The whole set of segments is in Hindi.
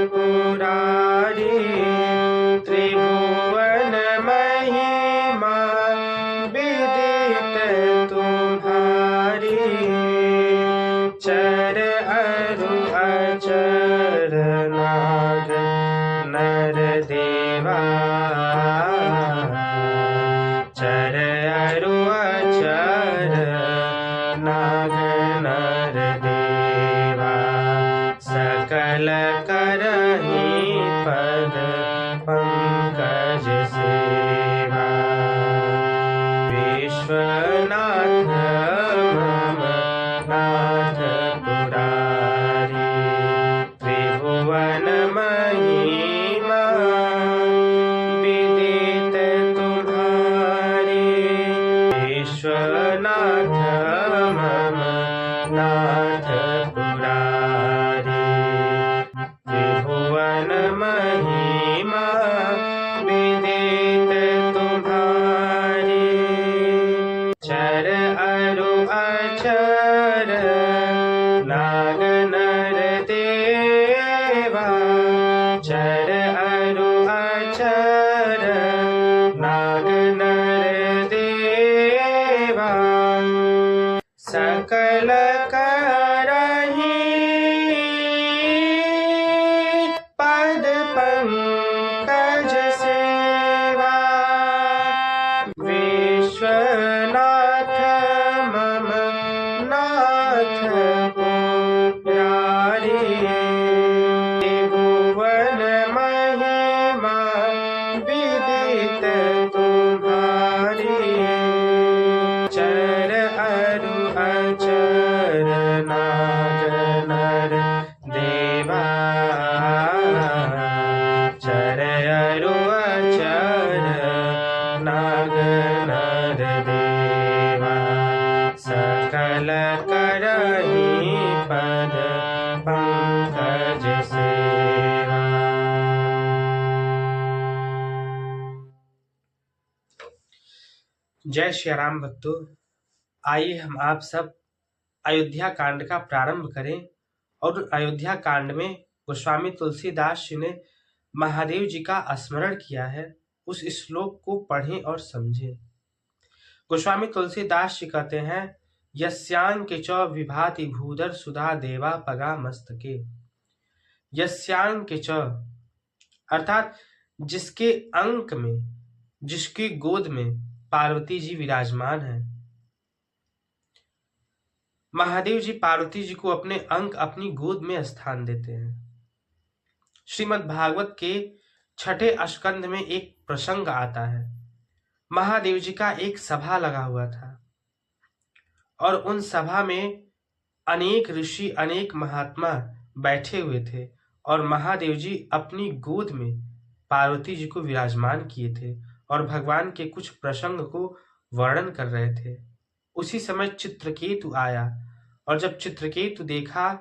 पुरारी त्रिभुवन महिमा विदित तुम्हारी। चर अरु अचर नाग नर देवा चर अरु अचर नाग नर देवा सकल करहि पद पंकज सेवा। विश्वनाथ मम नाथ पुरारी त्रिभुवन महिमा विदित तुम्हारी। विश्वनाथ मम नाथ पुरारी त्रिभुवन महिमा विदित तुम्हारी। चर अरु अचर नाग नर देवा चर अरु अचर नाग नर देवा सकल करहि पद पंकज सेवा। विश्वनाथ मम नाथ पुरारी त्रिभुवन महिमा विदित तुम्हारी। चर अरु अचर नाग नर देवा चर अरु अचर नाग नर देवा सकल करहि पद पंकज सेवा। जय श्री राम भक्तों, आइए हम आप सब अयोध्या कांड का प्रारंभ करें और अयोध्या कांड में गोस्वामी तुलसीदास जी ने महादेव जी का स्मरण किया है, उस श्लोक को पढ़ें और समझें। गोस्वामी तुलसीदास जी कहते हैं, यस्यांग के चौ विभाति भूधर सुधा देवा पगा मस्तके। यस्यांग के चौ अर्थात जिसके अंक में, जिसकी गोद में पार्वती जी विराजमान है। महादेव जी पार्वती जी को अपने अंक, अपनी गोद में स्थान देते हैं। श्रीमद् भागवत के 6ठे स्कंध में एक प्रसंग आता है। महादेव जी का एक सभा लगा हुआ था और उन सभा में अनेक ऋषि, अनेक महात्मा बैठे हुए थे और महादेव जी अपनी गोद में पार्वती जी को विराजमान किए थे और भगवान के कुछ प्रसंग को वर्णन कर रहे थे। उसी समय चित्रकेतु आया और जब चित्रकेतु देखा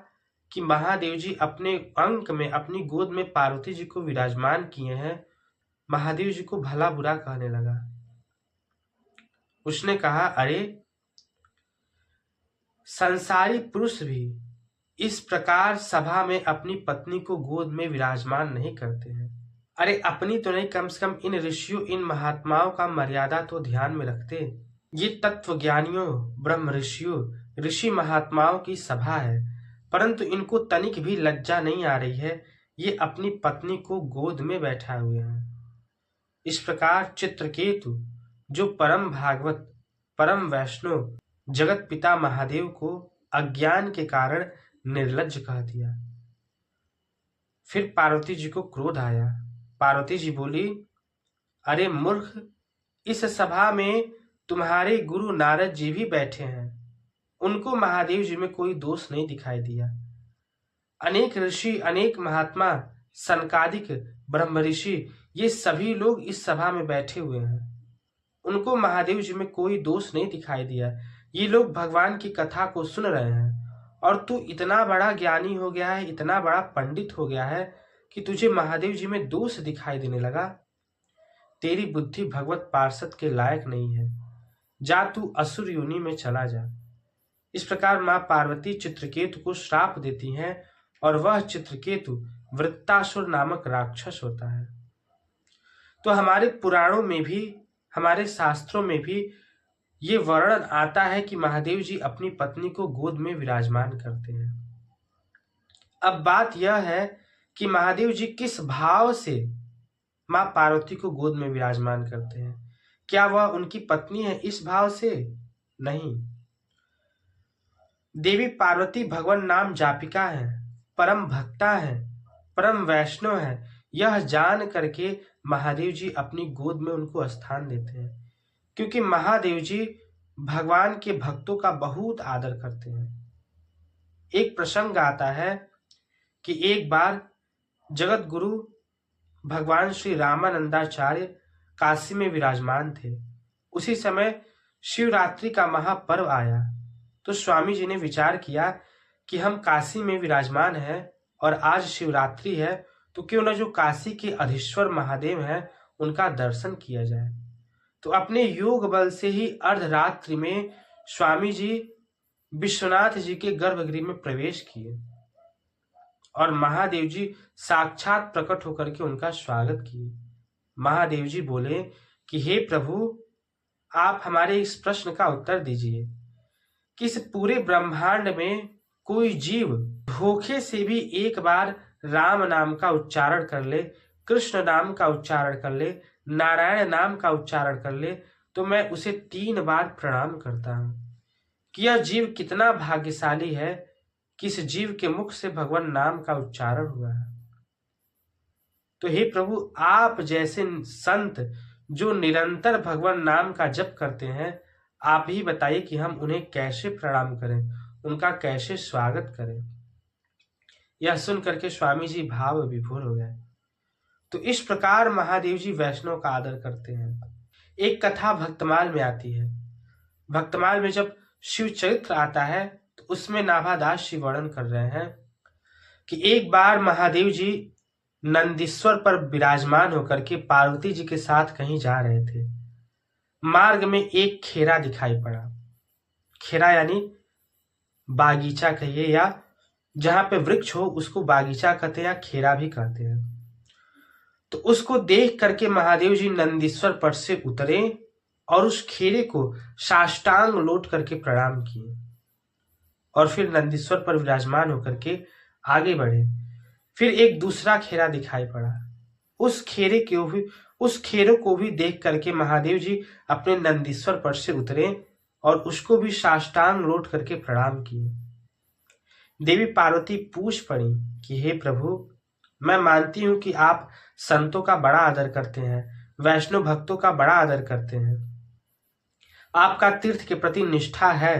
कि महादेव जी अपने अंक में, अपनी गोद में पार्वती जी को विराजमान किए हैं, महादेव जी को भला बुरा कहने लगा। उसने कहा, अरे संसारी पुरुष भी इस प्रकार सभा में अपनी पत्नी को गोद में विराजमान नहीं करते हैं। अरे अपनी तो नहीं, कम से कम इन ऋषियों, इन महात्माओं का मर्यादा तो ध्यान में रखते। ये तत्व ज्ञानियों, ब्रह्म ऋषियों, ऋषि महात्माओं की सभा है, परंतु इनको तनिक भी लज्जा नहीं आ रही है। ये अपनी पत्नी को गोद में बैठा हुए हैं। इस प्रकार चित्रकेतु, जो परम भागवत, परम वैष्णव, जगत पिता महादेव को अज्ञान के कारण निर्लज्ज कह दिया। फिर पार्वती जी को क्रोध आया। पार्वती जी बोली, अरे मूर्ख, इस सभा में तुम्हारे गुरु नारद जी भी बैठे हैं, उनको महादेव जी में कोई दोष नहीं दिखाई दिया। अनेक ऋषि, अनेक महात्मा, सनकादिक ब्रह्म ऋषि, ये सभी लोग इस सभा में बैठे हुए हैं, उनको महादेव जी में कोई दोष नहीं दिखाई दिया। ये लोग भगवान की कथा को सुन रहे हैं और तू इतना बड़ा ज्ञानी हो गया है, इतना बड़ा पंडित हो गया है कि तुझे महादेव जी में दोष दिखाई देने लगा। तेरी बुद्धि भगवत पार्षद के लायक नहीं है, जा तू असुर योनि में चला जा। इस प्रकार मां पार्वती चित्रकेतु को श्राप देती हैं और वह चित्रकेतु वृत्तासुर नामक राक्षस होता है। तो हमारे पुराणों में भी, हमारे शास्त्रों में भी ये वर्णन आता है कि महादेव जी अपनी पत्नी को गोद में विराजमान करते हैं। अब बात यह है कि महादेव जी किस भाव से मां पार्वती को गोद में विराजमान करते हैं। क्या वह उनकी पत्नी है इस भाव से? नहीं। देवी पार्वती भगवान नाम जापिका है, परम भक्ता है, परम वैष्णव है। यह जान करके महादेव जी अपनी गोद में उनको स्थान देते हैं, क्योंकि महादेव जी भगवान के भक्तों का बहुत आदर करते हैं। एक प्रसंग आता है कि एक बार जगत गुरु भगवान श्री रामानंदाचार्य काशी में विराजमान थे। उसी समय शिवरात्रि का महापर्व आया, तो स्वामी जी ने विचार किया कि हम काशी में विराजमान हैं और आज शिवरात्रि है, तो क्यों न जो काशी के अधीश्वर महादेव हैं उनका दर्शन किया जाए। तो अपने योग बल से ही अर्धरात्रि में स्वामी जी विश्वनाथ जी के गर्भगृह में प्रवेश किए और महादेव जी साक्षात प्रकट होकर के उनका स्वागत किए। महादेव जी बोले कि हे प्रभु, आप हमारे इस प्रश्न का उत्तर दीजिए कि इस पूरे ब्रह्मांड में कोई जीव धोखे से भी एक बार राम नाम का उच्चारण कर ले, कृष्ण नाम का उच्चारण कर ले, नारायण नाम का उच्चारण कर ले, तो मैं उसे 3 बार प्रणाम करता हूं कि यह जीव कितना भाग्यशाली है कि इस जीव के मुख से भगवान नाम का उच्चारण हुआ है। तो हे प्रभु, आप जैसे संत जो निरंतर भगवान नाम का जप करते हैं, आप ही बताइए कि हम उन्हें कैसे प्रणाम करें, उनका कैसे स्वागत करें। यह सुन करके स्वामी जी भाव विभोर हो गए। तो इस प्रकार महादेव जी वैष्णव का आदर करते हैं। एक कथा भक्तमाल में आती है। भक्तमाल में जब शिव चरित्र आता है तो उसमें नाभादास जी वर्णन कर रहे हैं कि एक बार महादेव जी नंदीश्वर पर विराजमान होकर के पार्वती जी के साथ कहीं जा रहे थे। मार्ग में एक खेरा दिखाई पड़ा। खेरा यानी बागीचा कहिए, या जहां पे वृक्ष हो उसको बागीचा कहते हैं या खेरा भी कहते हैं। तो उसको देख करके महादेव जी नंदीश्वर पर से उतरे और उस खेरे को साष्टांग लौट करके प्रणाम किए और फिर नंदीश्वर पर विराजमान होकर के आगे बढ़े। फिर एक दूसरा खेरा दिखाई पड़ा। उस खेरों को भी देख करके महादेव जी अपने नंदीश्वर पर से उतरे और उसको भी साष्टांग लौट करके प्रणाम किए। देवी पार्वती पूछ पड़ी कि हे प्रभु, मैं मानती हूं कि आप संतों का बड़ा आदर करते हैं, वैष्णव भक्तों का बड़ा आदर करते हैं, आपका तीर्थ के प्रति निष्ठा है,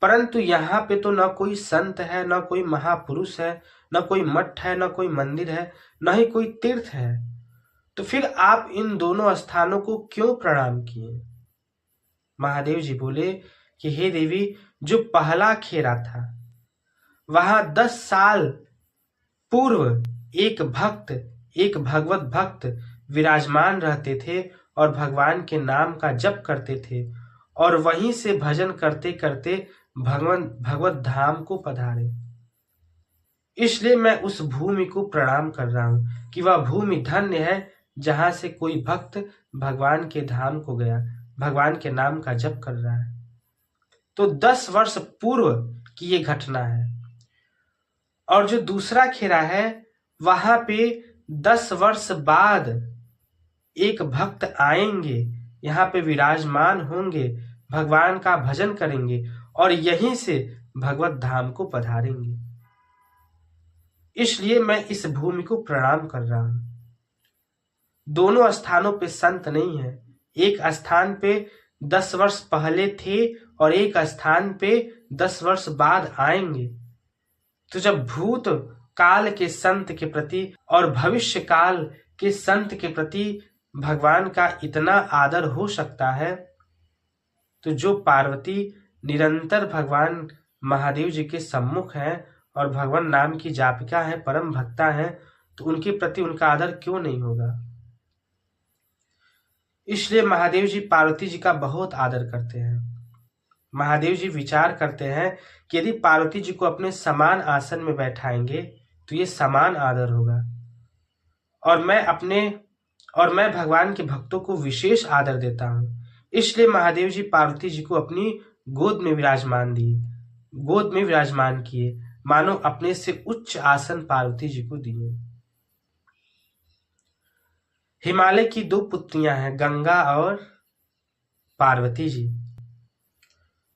परंतु यहाँ पे तो न कोई संत है, न कोई महापुरुष है, न कोई मठ है, न कोई मंदिर है, न ही कोई तीर्थ है, तो फिर आप इन दोनों स्थानों को क्यों प्रणाम किए? महादेव जी बोले कि हे देवी, जो पहला खेरा था वहां 10 साल पूर्व एक भक्त, एक भगवत भक्त विराजमान रहते थे और भगवान के नाम का जप करते थे और वहीं से भजन करते करते भगवत धाम को पधारे। इसलिए मैं उस भूमि को प्रणाम कर रहा हूं कि वह भूमि धन्य है जहां से कोई भक्त भगवान के धाम को गया, भगवान के नाम का जप कर रहा है। तो 10 वर्ष पूर्व की ये घटना है। और जो दूसरा खेरा है वहां पे 10 वर्ष बाद एक भक्त आएंगे, यहाँ पे विराजमान होंगे, भगवान का भजन करेंगे और यहीं से भगवत धाम को पधारेंगे। इसलिए मैं इस भूमि को प्रणाम कर रहा हूं। दोनों स्थानों पे संत नहीं है। एक स्थान पे 10 वर्ष पहले थे और एक स्थान पे 10 वर्ष बाद आएंगे। तो जब भूत काल के संत के प्रति और भविष्य काल के संत के प्रति भगवान का इतना आदर हो सकता है, तो जो पार्वती निरंतर भगवान महादेव जी के सम्मुख हैं और भगवान नाम की जापिका है, परम भक्ता है, तो उनके प्रति उनका आदर क्यों नहीं होगा? इसलिए महादेव जी पार्वती जी का बहुत आदर करते हैं। महादेव जी विचार करते हैं कि यदि पार्वती जी को अपने समान आसन में बैठाएंगे तो ये समान आदर होगा। और मैं भगवान के भक्तों को विशेष आदर देता हूँ। इसलिए महादेव जी पार्वती जी को अपनी गोद में विराजमान किए, मानो अपने से उच्च आसन पार्वती जी को दिए। हिमालय की 2 पुत्रियां हैं, गंगा और पार्वती जी,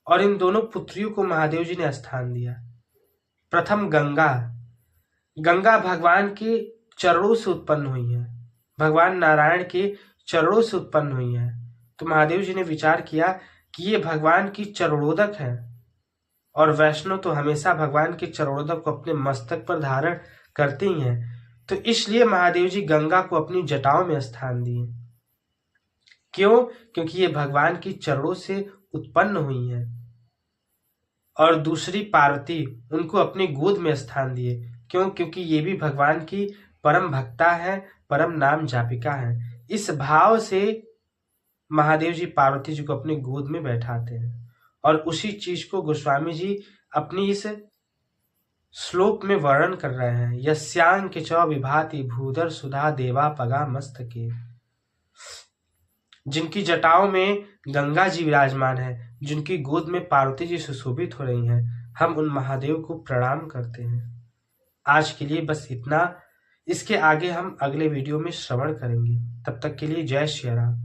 और इन दोनों पुत्रियों को महादेव जी ने स्थान दिया। प्रथम गंगा भगवान के चरणों से उत्पन्न हुई है, भगवान नारायण के चरणों से उत्पन्न हुई है। तो महादेव जी ने विचार किया कि ये भगवान की चरणोदक है, और वैष्णव तो हमेशा भगवान के चरणोदक को अपने मस्तक पर धारण करते ही हैं। तो इसलिए महादेव जी गंगा को अपनी जटाओं में स्थान दिए। क्यों? क्योंकि ये भगवान की चरणों से उत्पन्न हुई है। और दूसरी पार्वती, उनको अपनी गोद में स्थान दिए। क्यों? क्योंकि ये भी भगवान की परम भक्ता है, परम नाम जापिका है। इस भाव से महादेव जी पार्वती जी को अपनी गोद में बैठाते हैं। और उसी चीज को गोस्वामी जी अपनी इस श्लोक में वर्णन कर रहे हैं। यस्यांग किचौ विभाति भूधर सुधा देवा पगा मस्तके। जिनकी जटाओं में गंगा जी विराजमान है, जिनकी गोद में पार्वती जी सुशोभित हो रही हैं, हम उन महादेव को प्रणाम करते हैं। आज के लिए बस इतना। इसके आगे हम अगले वीडियो में श्रवण करेंगे। तब तक के लिए जय श्री राम।